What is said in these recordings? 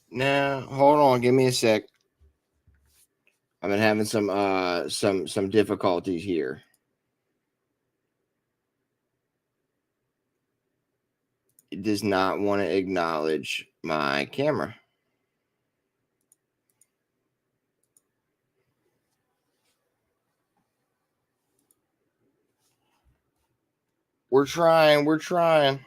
Now, hold on, give me a sec. I've been having some difficulties here. It does not want to acknowledge my camera. We're trying. We're trying.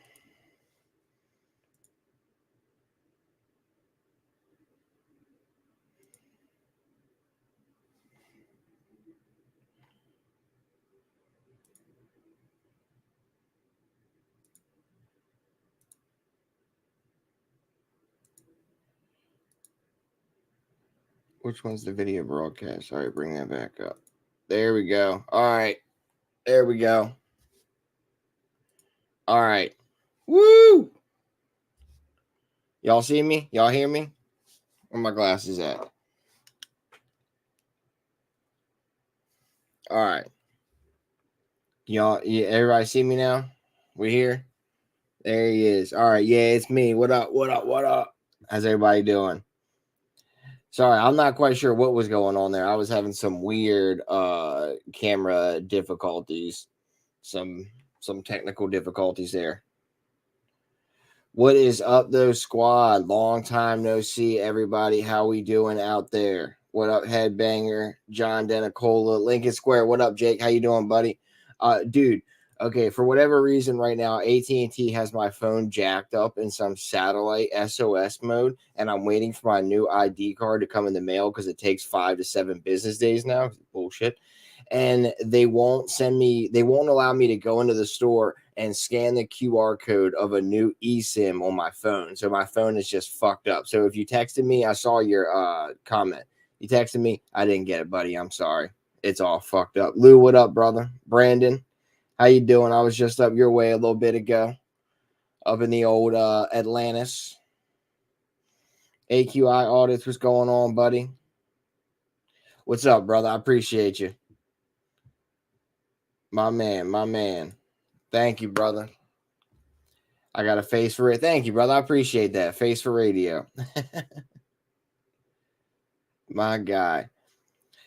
Which one's the video broadcast? All right, bring that back up. There we go. All right. There we go. All right. Woo! Y'all see me? Y'all hear me? Where my glasses at? All right. Y'all, yeah, everybody see me now? We here? There he is. All right. Yeah, it's me. What up? What up? What up? How's everybody doing? Sorry, I'm not quite sure what was going on there. I was having some weird camera difficulties, some some technical difficulties there. What is up, though, squad? Long time no see, everybody. How we doing out there? What up, Headbanger, John Denicola, Lincoln Square? What up, Jake? How you doing, buddy? Dude. Okay, for whatever reason, right now AT&T has my phone jacked up in some satellite SOS mode, and I'm waiting for my new ID card to come in the mail because it takes 5 to 7 business days now. Bullshit. And they won't send me. They won't allow me to go into the store and scan the QR code of a new eSIM on my phone. So my phone is just fucked up. So if you texted me, I saw your comment. You texted me, I didn't get it, buddy. I'm sorry. It's all fucked up. Lou, what up, brother? Brandon, how you doing? I was just up your way a little bit ago, up in the old Atlantis. AQI audits, what's going on, buddy? What's up, brother? I appreciate you. My man, my man. Thank you, brother. I got a face for it. Thank you, brother. I appreciate that. Face for radio. My guy.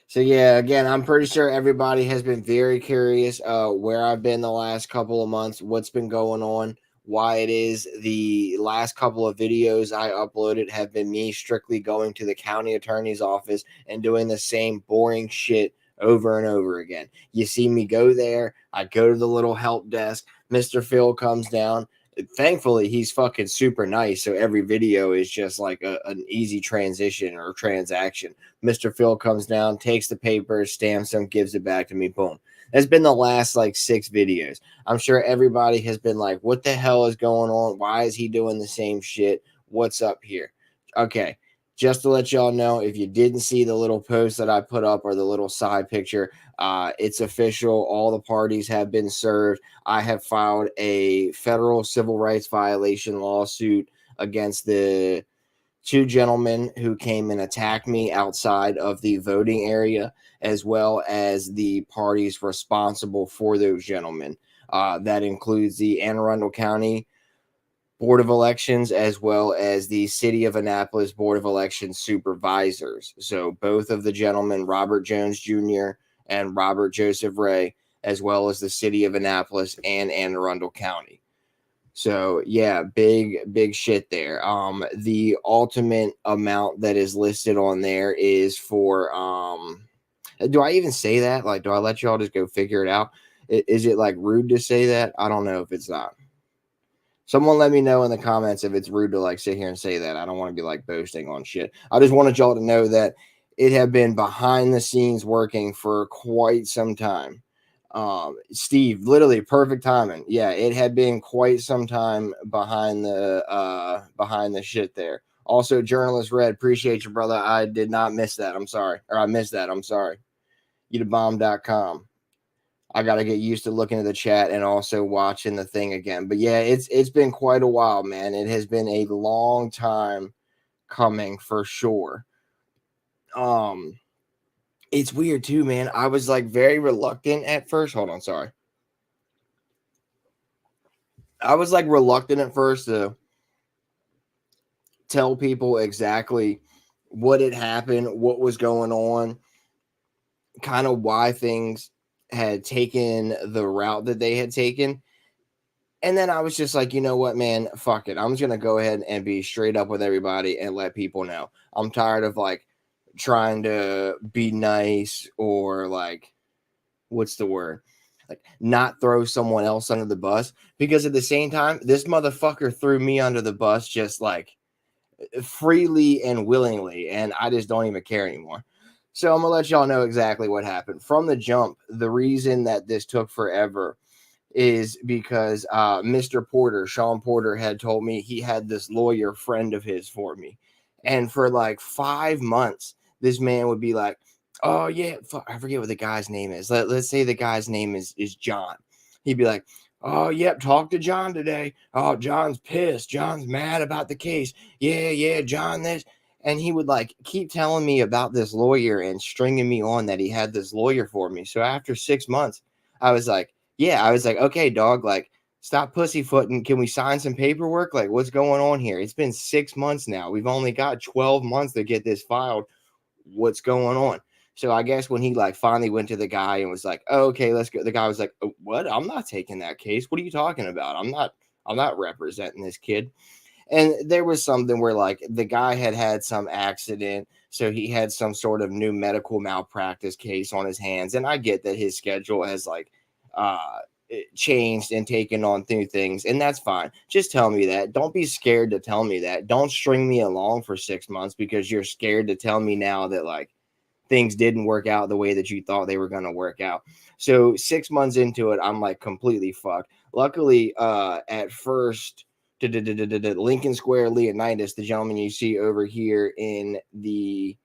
So yeah, again, I'm pretty sure everybody has been very curious where I've been the last couple of months, what's been going on, why it is the last couple of videos I uploaded have been me strictly going to the county attorney's office and doing the same boring shit over and over again. You see me go there, I go to the little help desk, Mr. Phil comes down. Thankfully, he's fucking super nice. So every video is just like an easy transition or transaction. Mr. Phil comes down, takes the paper, stamps them, gives it back to me. Boom. That's been the last like 6 videos. I'm sure everybody has been like, what the hell is going on? Why is he doing the same shit? What's up here? Okay. Just to let y'all know, if you didn't see the little post that I put up or the little side picture, it's official. All the parties have been served. I have filed a federal civil rights violation lawsuit against the 2 gentlemen who came and attacked me outside of the voting area, as well as the parties responsible for those gentlemen. That includes the Anne Arundel County Board of Elections, as well as the City of Annapolis Board of Elections supervisors. So both of the gentlemen, Robert Jones Jr. and Robert Joseph Ray, as well as the City of Annapolis and Anne Arundel County. So yeah, big shit there. The ultimate amount that is listed on there is for do I even say that? Like, do I let y'all just go figure it out? Is it like rude to say that? I don't know if it's not. Someone let me know in the comments if it's rude to like sit here and say that. I don't want to be like boasting on shit. I just wanted y'all to know that it had been behind the scenes working for quite some time. Steve, literally perfect timing. Yeah, it had been quite some time behind the shit there. Also, journalist Red, appreciate you, brother. I did not miss that. I'm sorry. Or I missed that. I'm sorry. YouTubebomb.com. I got to get used to looking at the chat and also watching the thing again. But yeah, it's been quite a while, man. It has been a long time coming for sure. It's weird too, man. I was like very reluctant at first. Hold on, sorry. I was like reluctant at first to tell people exactly what had happened, what was going on, kind of why things had taken the route that they had taken. And then I was just like, you know what, man, fuck it. I'm just gonna go ahead and be straight up with everybody and let people know. I'm tired of like trying to be nice or like, what's the word? Like not throw someone else under the bus, because at the same time, this motherfucker threw me under the bus just like freely and willingly, and I just don't even care anymore. So I'm gonna let y'all know exactly what happened from the jump. The reason that this took forever is because Mr. Porter, Sean Porter, had told me he had this lawyer friend of his for me. And for like 5 months, this man would be like, oh, yeah, I forget what the guy's name is. Let's say the guy's name is John. He'd be like, oh, yep, talk to John today. Oh, John's pissed. John's mad about the case. Yeah, John, this. And he would like keep telling me about this lawyer and stringing me on that he had this lawyer for me. So after 6 months, I was like, okay, dog, like, stop pussyfooting. Can we sign some paperwork? Like, what's going on here? It's been 6 months now. We've only got 12 months to get this filed. What's going on? So I guess when he like finally went to the guy and was like, oh, okay, let's go. The guy was like, oh, what? I'm not taking that case. What are you talking about? I'm not representing this kid. And there was something where like the guy had some accident, so he had some sort of new medical malpractice case on his hands. And I get that his schedule has like uh changed and taken on new things, and that's fine. Just tell me that. Don't be scared to tell me that. Don't string me along for 6 months because you're scared to tell me now that like things didn't work out the way that you thought they were going to work out. So 6 months into it, I'm like completely fucked. Luckily, at first, Lincoln Square Leonidas, the gentleman you see over here in the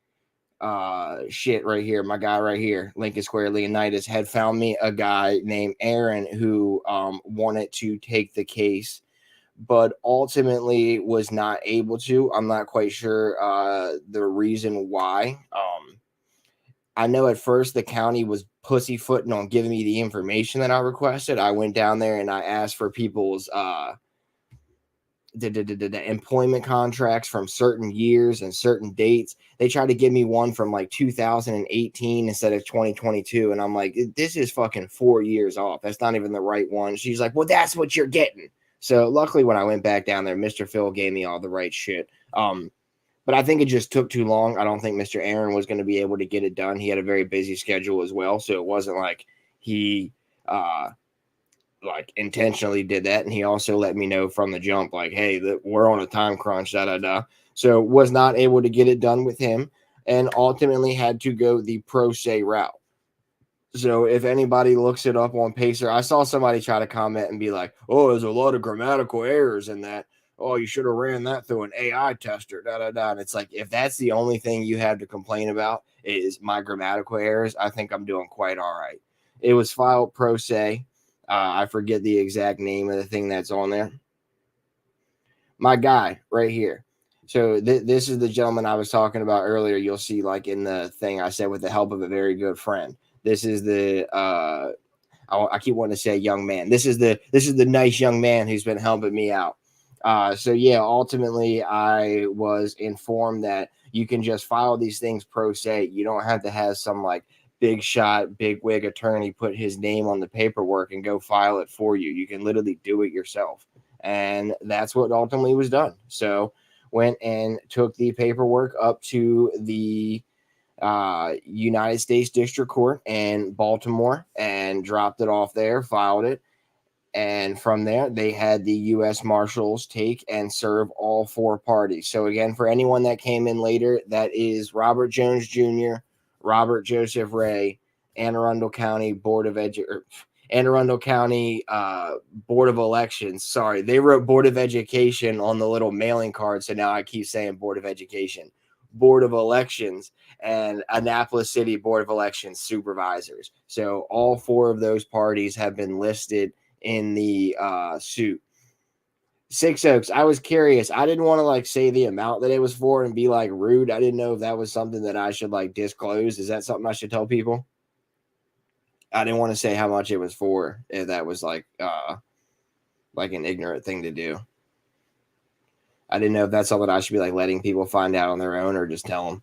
shit right here, my guy right here, Lincoln Square Leonidas, had found me a guy named Aaron who wanted to take the case, but ultimately was not able to. I'm not quite sure the reason why. I know at first the county was pussyfooting on giving me the information that I requested. I went down there and I asked for people's the employment contracts from certain years and certain dates. They tried to give me one from like 2018 instead of 2022. And I'm like, this is fucking 4 years off. That's not even the right one. She's like, well, that's what you're getting. So luckily when I went back down there, Mr. Phil gave me all the right shit. But I think it just took too long. I don't think Mr. Aaron was going to be able to get it done. He had a very busy schedule as well. So it wasn't like he like intentionally did that. And he also let me know from the jump, like, hey, we're on a time crunch, da da da. So was not able to get it done with him, and ultimately had to go the pro se route. So if anybody looks it up on Pacer, I saw somebody try to comment and be like, oh, there's a lot of grammatical errors in that. Oh, you should have ran that through an AI tester, da da da. And it's like, if that's the only thing you have to complain about is my grammatical errors, I think I'm doing quite all right. It was filed pro se. I forget the exact name of the thing that's on there. My guy right here. So this is the gentleman I was talking about earlier. You'll see like in the thing I said, with the help of a very good friend. This is the I keep wanting to say young man. This is the nice young man who's been helping me out. So yeah, ultimately I was informed that you can just file these things pro se. You don't have to have some like big shot, big wig attorney put his name on the paperwork and go file it for you. You can literally do it yourself. And that's what ultimately was done. So went and took the paperwork up to the United States District Court in Baltimore and dropped it off there, filed it. And from there, they had the U.S. Marshals take and serve all four parties. So, again, for anyone that came in later, that is Robert Jones Jr., Robert Joseph Ray, Anne Arundel County Board of Anne Arundel County Board of Elections. Sorry, they wrote Board of Education on the little mailing card, so now I keep saying Board of Education. Board of Elections and Annapolis City Board of Elections supervisors. So all four of those parties have been listed in the suit. Six Oaks, I was curious. I didn't want to like say the amount that it was for and be like rude. I didn't know if that was something that I should like disclose. Is that something I should tell people? I didn't want to say how much it was for if that was like an ignorant thing to do. I didn't know if that's something I should be like letting people find out on their own or just tell them.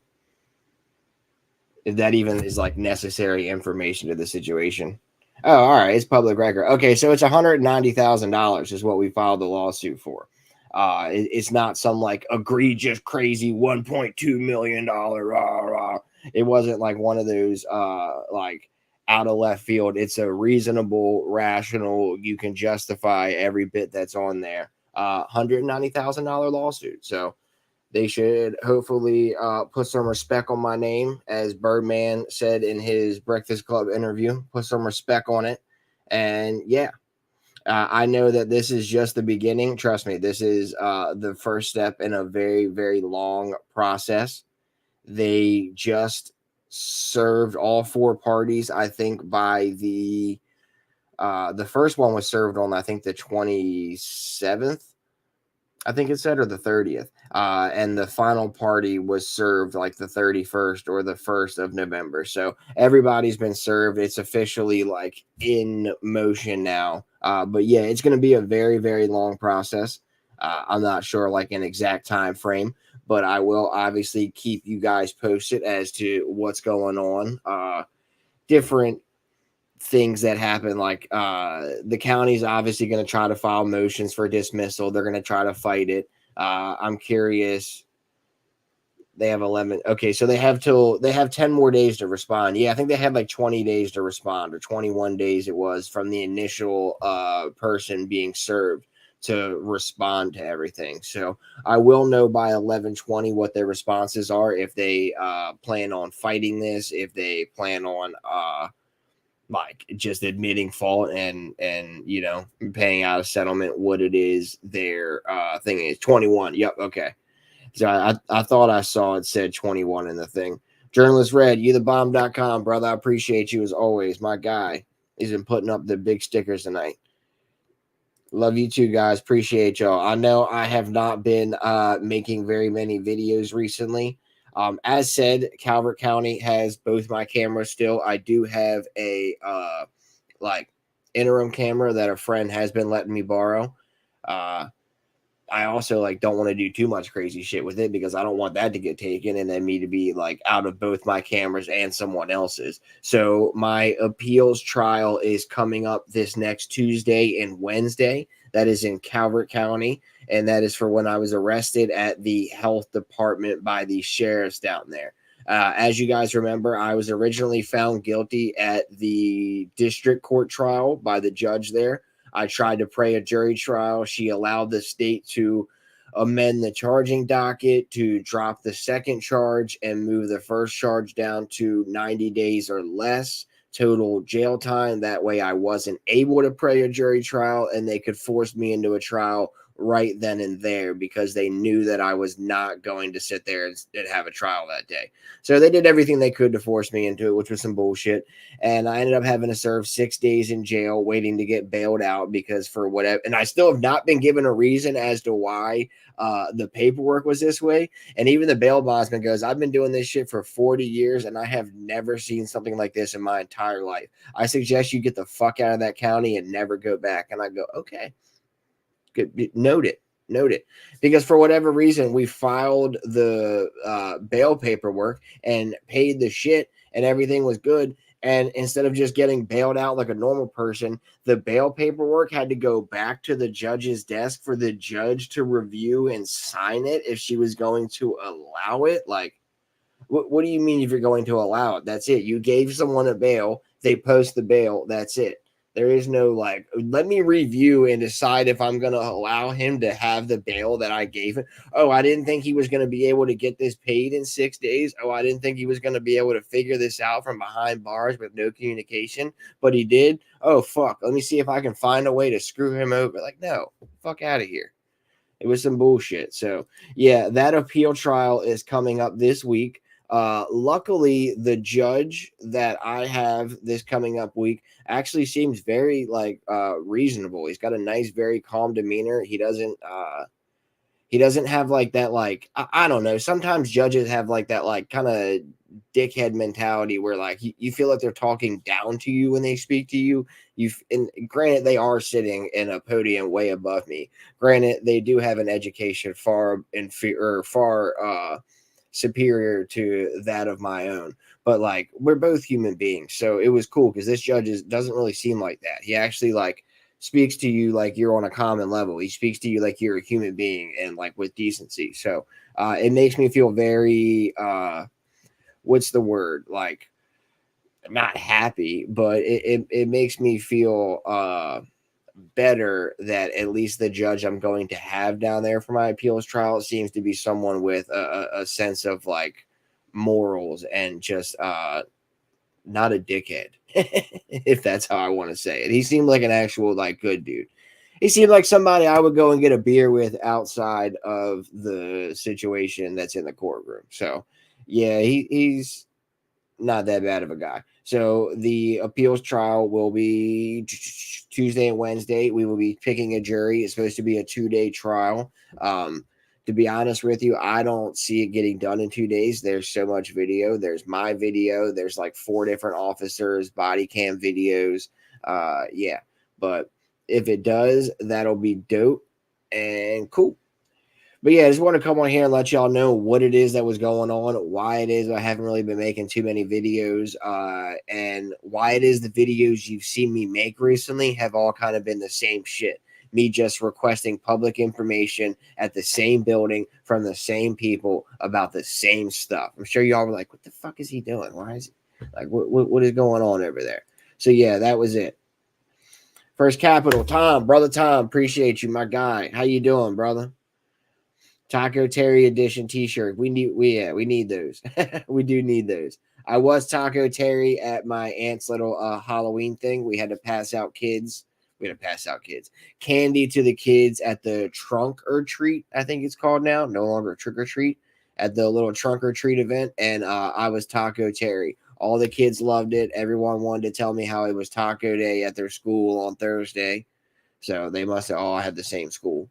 If that even is like necessary information to the situation. Oh, all right. It's public record. Okay, so it's $190,000 is what we filed the lawsuit for. It's not some like egregious, crazy $1.2 million. Rah, rah. It wasn't like one of those like out of left field. It's a reasonable, rational. You can justify every bit that's on there. $190,000 lawsuit. So they should hopefully put some respect on my name, as Birdman said in his Breakfast Club interview. Put some respect on it, and yeah, I know that this is just the beginning. Trust me, this is the first step in a very, very long process. They just served all four parties, I think, by the first one was served on, I think, the 27th. I think it said, or the 30th. And the final party was served like the 31st or the 1st of November. So everybody's been served. It's officially like in motion now. But yeah, it's going to be a very, very long process. I'm not sure like an exact time frame, but I will obviously keep you guys posted as to what's going on. Different things that happen, like the county's obviously going to try to file motions for dismissal. They're going to try to fight it. I'm curious. They have 11. Okay, so they have 10 more days to respond. Yeah, I think they had like 20 days to respond, or 21 days it was from the initial person being served to respond to everything. So I will know by 11:20 what their responses are, if they plan on fighting this, if they plan on like just admitting fault and paying out a settlement, what it is their thing is. 21. Yep. Okay. So I thought I saw it said 21 in the thing. Journalist Red, you the bomb.com, brother. I appreciate you as always. My guy. He's been putting up the big stickers tonight. Love you too, guys. Appreciate y'all. I know I have not been making very many videos recently. As said, Calvert County has both my cameras still. I do have a like interim camera that a friend has been letting me borrow. I also like don't want to do too much crazy shit with it, because I don't want that to get taken and then me to be like out of both my cameras and someone else's. So my appeals trial is coming up this next Tuesday and Wednesday. That is in Calvert County, and that is for when I was arrested at the health department by the sheriffs down there. As you guys remember, I was originally found guilty at the district court trial by the judge there. I tried to pray a jury trial. She allowed the state to amend the charging docket to drop the second charge and move the first charge down to 90 days or less total jail time. That way I wasn't able to pray a jury trial, and they could force me into a trial right then and there, because they knew that I was not going to sit there and have a trial that day. So they did everything they could to force me into it, which was some bullshit. And I ended up having to serve 6 days in jail waiting to get bailed out, because for whatever, and I still have not been given a reason as to why the paperwork was this way. And even the bail bondsman goes, I've been doing this shit for 40 years and I have never seen something like this in my entire life. I suggest you get the fuck out of that county and never go back. And I go, okay. Good. Note it, because for whatever reason we filed the bail paperwork and paid the shit and everything was good, and instead of just getting bailed out like a normal person, the bail paperwork had to go back to the judge's desk for the judge to review and sign it if she was going to allow it. Like, what do you mean if you're going to allow it? That's it. You gave someone a bail, they post the bail, that's it. There is no like, let me review and decide if I'm going to allow him to have the bail that I gave him. Oh, I didn't think he was going to be able to get this paid in 6 days. Oh, I didn't think he was going to be able to figure this out from behind bars with no communication, but he did. Oh, fuck. Let me see if I can find a way to screw him over. Like, no, fuck out of here. It was some bullshit. So, yeah, that appeal trial is coming up this week. Luckily, the judge that I have this coming up week actually seems very like reasonable. He's got a nice, very calm demeanor. He doesn't He doesn't have like that, like, I don't know. Sometimes judges have like that, like, kind of dickhead mentality where like you feel like they're talking down to you when they speak to you. And granted, they are sitting in a podium way above me. Granted, they do have an education far inferior, far superior to that of my own. But like, we're both human beings, so it was cool because this judge doesn't really seem like that. He actually like speaks to you like you're on a common level. He speaks to you like you're a human being and like with decency. So it makes me feel very what's the word, like, not happy, but it makes me feel better that at least the judge I'm going to have down there for my appeals trial seems to be someone with a sense of like morals and just not a dickhead, if that's how I want to say it. He seemed like an actual like good dude. He seemed like somebody I would go and get a beer with outside of the situation that's in the courtroom. So yeah, he's not that bad of a guy. So the appeals trial will be Tuesday and Wednesday. We will be picking a jury. It's supposed to be a 2-day trial. To be honest with you, I don't see it getting done in 2 days. There's so much video. There's my video. There's like 4 different officers, body cam videos. Yeah, but if it does, that'll be dope and cool. But yeah, I just want to come on here and let y'all know what it is that was going on, why it is I haven't really been making too many videos, and why it is the videos you've seen me make recently have all kind of been the same shit. Me just requesting public information at the same building from the same people about the same stuff. I'm sure y'all were like, what the fuck is he doing? Why is he like, what is going on over there? So yeah, that was it. First Capital, Tom, brother Tom, appreciate you, my guy. How you doing, brother? Taco Terry edition T-shirt. We need those. We do need those. I was Taco Terry at my aunt's little Halloween thing. We had to pass out kids. We had to pass out kids candy to the kids at the trunk or treat. I think it's called now. No longer trick or treat, at the little trunk or treat event. And I was Taco Terry. All the kids loved it. Everyone wanted to tell me how it was Taco Day at their school on Thursday. So they must have all had the same school.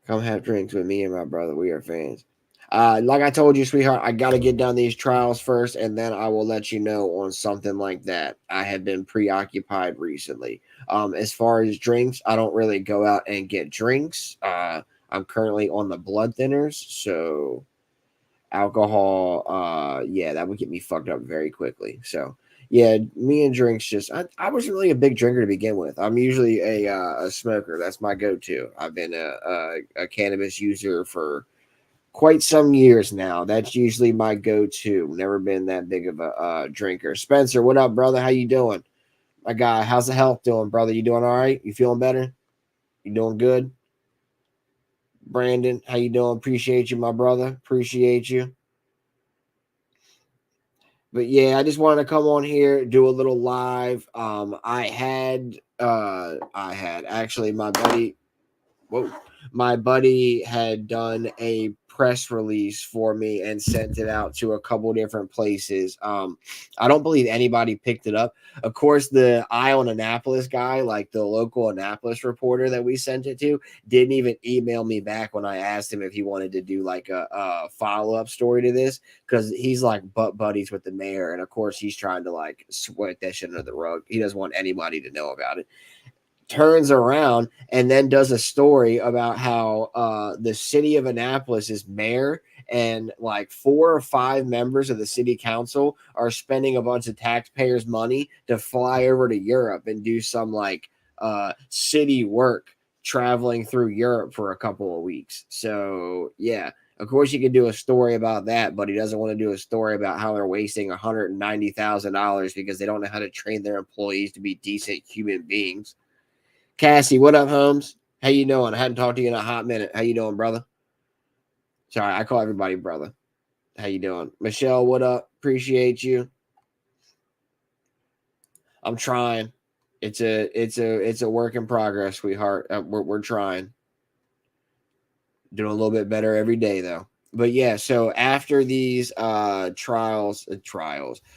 Come have drinks with me and my brother. We are fans. Like I told you, sweetheart, I got to get done these trials first, and then I will let you know on something like that. I have been preoccupied recently. As far as drinks, I don't really go out and get drinks. I'm currently on the blood thinners, so alcohol, yeah, that would get me fucked up very quickly. So yeah, me and drinks, just I wasn't really a big drinker to begin with. I'm usually a smoker. That's my go-to. I've been a cannabis user for quite some years now. That's usually my go-to. Never been that big of a drinker. Spencer, what up, brother? How you doing? My guy, how's the health doing, brother? You doing all right? You feeling better? You doing good? Brandon, how you doing? Appreciate you, my brother. Appreciate you. But yeah, I just wanted to come on here, do a little live. I had actually my buddy had done a press release for me and sent it out to a couple different places. I don't believe anybody picked it up. Of course, the Eye on Annapolis guy, like the local Annapolis reporter that we sent it to, didn't even email me back when I asked him if he wanted to do like a follow-up story to this, because he's like butt buddies with the mayor, and of course he's trying to like sweat that shit under the rug. He doesn't want anybody to know about it. Turns around and then does a story about how the city of Annapolis's mayor and like 4 or 5 members of the city council are spending a bunch of taxpayers' money to fly over to Europe and do some like city work traveling through Europe for a couple of weeks. So yeah, of course you could do a story about that, but he doesn't want to do a story about how they're wasting $190,000 because they don't know how to train their employees to be decent human beings. Cassie, what up, Holmes? How you doing? I hadn't talked to you in a hot minute. How you doing, brother? Sorry, I call everybody brother. How you doing? Michelle, what up? Appreciate you. I'm trying. It's a work in progress, sweetheart. We're trying. Doing a little bit better every day though. But yeah, so after these trials,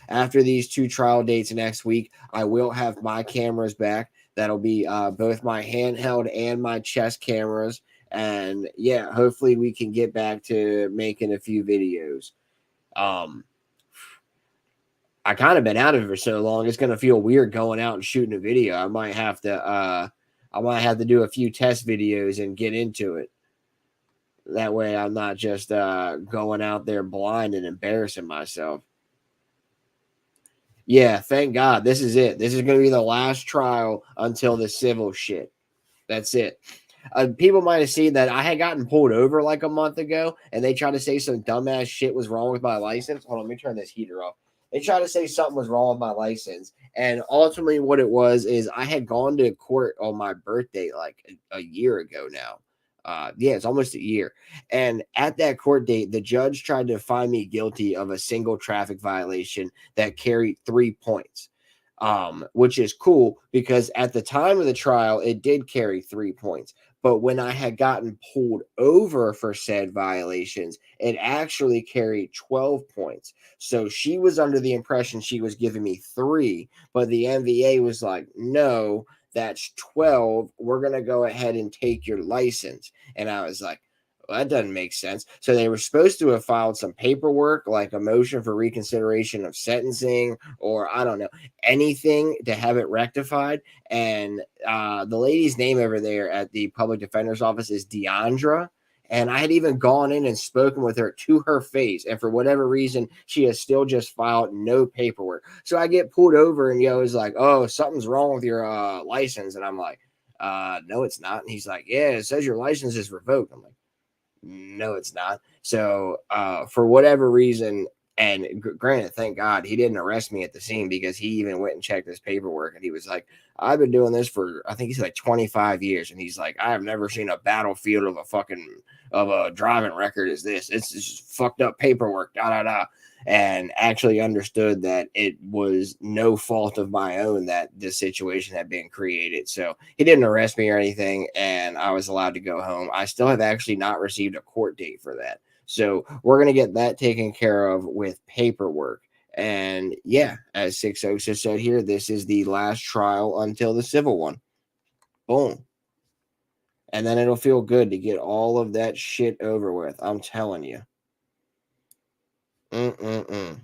after these 2 trial dates next week, I will have my cameras back. That'll be both my handheld and my chest cameras. And yeah, hopefully we can get back to making a few videos. Um, I kind of been out of it for so long. It's gonna feel weird going out and shooting a video. I might have to do a few test videos and get into it. That way I'm not just going out there blind and embarrassing myself. Yeah, thank God. This is it. This is gonna be the last trial until the civil shit. That's it. People might have seen that I had gotten pulled over like a month ago, and they tried to say some dumbass shit was wrong with my license. Hold on, let me turn this heater off. They tried to say something was wrong with my license, and ultimately, what it was is I had gone to court on my birthday like a year ago now. Yeah, it's almost a year. And at that court date, the judge tried to find me guilty of a single traffic violation that carried 3 points, which is cool because at the time of the trial, it did carry 3 points. But when I had gotten pulled over for said violations, it actually carried 12 points. So she was under the impression she was giving me three, but the MVA was like, no, that's 12. We're going to go ahead and take your license. And I was like, well, that doesn't make sense. So they were supposed to have filed some paperwork, like a motion for reconsideration of sentencing, or I don't know, anything to have it rectified. And the lady's name over there at the public defender's office is Deandra. And I had even gone in and spoken with her to her face. And for whatever reason, she has still just filed no paperwork. So I get pulled over and is like, oh, something's wrong with your license. And I'm like, no, it's not. And he's like, yeah, it says your license is revoked. I'm like, no, it's not. So, for whatever reason, and granted, thank God he didn't arrest me at the scene because he even went and checked his paperwork and he was like, I've been doing this for, I think he said like 25 years. And he's like, I have never seen a battlefield of a driving record as this. It's just fucked up paperwork, da da da. And actually understood that it was no fault of my own that this situation had been created. So he didn't arrest me or anything, and I was allowed to go home. I still have actually not received a court date for that. So we're going to get that taken care of with paperwork. And yeah, as Six Oaks has said here, this is the last trial until the civil one. Boom. And then it'll feel good to get all of that shit over with. I'm telling you. Mm-mm-mm.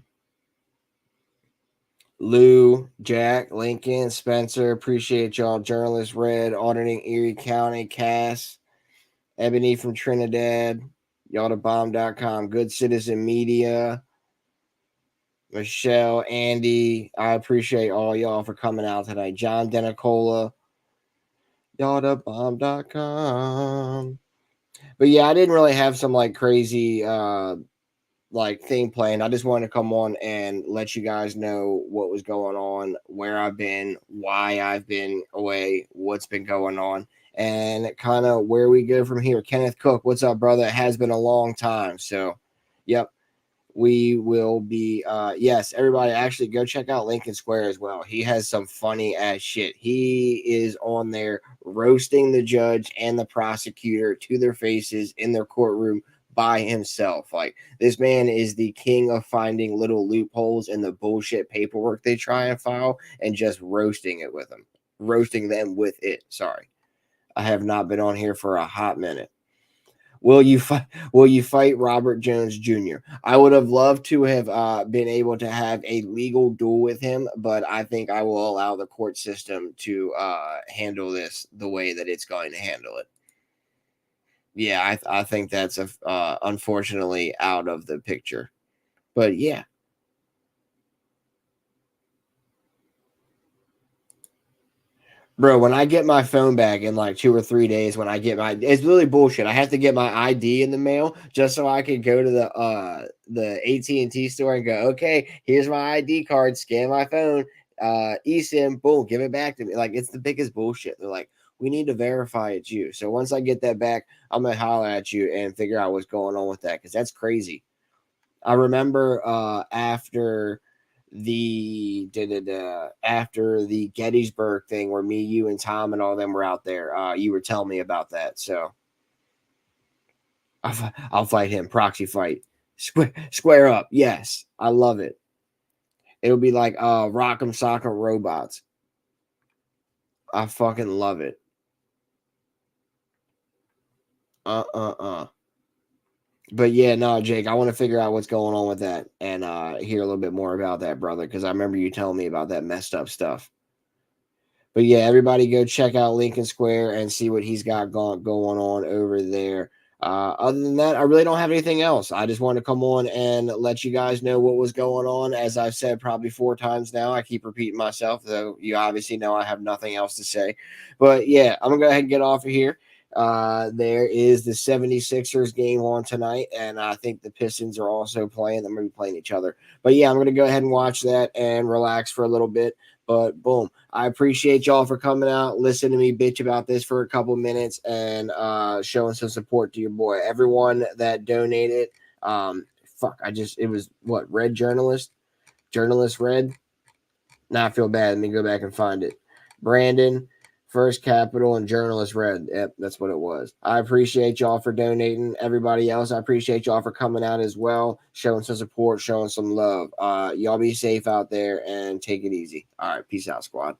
Lou, Jack, Lincoln, Spencer, appreciate y'all. Journalist Red, Auditing Erie County, Cass, Ebony from Trinidad, y'all.bomb.com, Good Citizen Media, Michelle, Andy. I appreciate all y'all for coming out tonight. John Denicola, y'all.bomb.com. But yeah, I didn't really have some like crazy like thing planned. I just wanted to come on and let you guys know what was going on, where I've been, why I've been away, what's been going on, and kind of where we go from here. Kenneth Cook, what's up, brother? It has been a long time. So, yep, we will be yes, everybody actually go check out Lincoln Square as well. He has some funny ass shit. He is on there roasting the judge and the prosecutor to their faces in their courtroom by himself. Like, this man is the king of finding little loopholes in the bullshit paperwork they try and file and just roasting them with it. Sorry, I have not been on here for a hot minute. Will you fight? Will you fight Robert Jones Jr.? I would have loved to have been able to have a legal duel with him, but I think I will allow the court system to handle this the way that it's going to handle it. Yeah, I think that's unfortunately out of the picture. But yeah. Bro, when I get my phone back in like 2 or 3 days, when I get it's really bullshit. I have to get my ID in the mail just so I can go to the AT&T store and go, okay, here's my ID card, scan my phone, eSIM, boom, give it back to me. Like, it's the biggest bullshit. They're like, we need to verify it's you. So once I get that back, I'm gonna holler at you and figure out what's going on with that because that's crazy. I remember after the Gettysburg thing where me, you, and Tom and all them were out there. You were telling me about that, so I'll fight him. Proxy fight, square up. Yes, I love it. It'll be like Rock'em Sock'em Robots. I fucking love it. But yeah, no, Jake, I want to figure out what's going on with that and hear a little bit more about that, brother, because I remember you telling me about that messed up stuff. But yeah, everybody go check out Lincoln Square and see what he's got going on over there. Other than that, I really don't have anything else. I just want to come on and let you guys know what was going on. As I've said probably 4 times now, I keep repeating myself, though you obviously know I have nothing else to say. But yeah, I'm going to go ahead and get off of here. There is the 76ers game on tonight, and I think the Pistons are also playing. They're going to be playing each other. But yeah, I'm going to go ahead and watch that and relax for a little bit. But boom, I appreciate y'all for coming out, listening to me bitch about this for a couple minutes, and showing some support to your boy. Everyone that donated, it was what, Red Journalist Red. Now I feel bad. Let me go back and find it. Brandon, First Capital, and Journalist Red. Yep, that's what it was. I appreciate y'all for donating. Everybody else, I appreciate y'all for coming out as well, showing some support, showing some love. Y'all be safe out there and take it easy. All right, peace out, squad.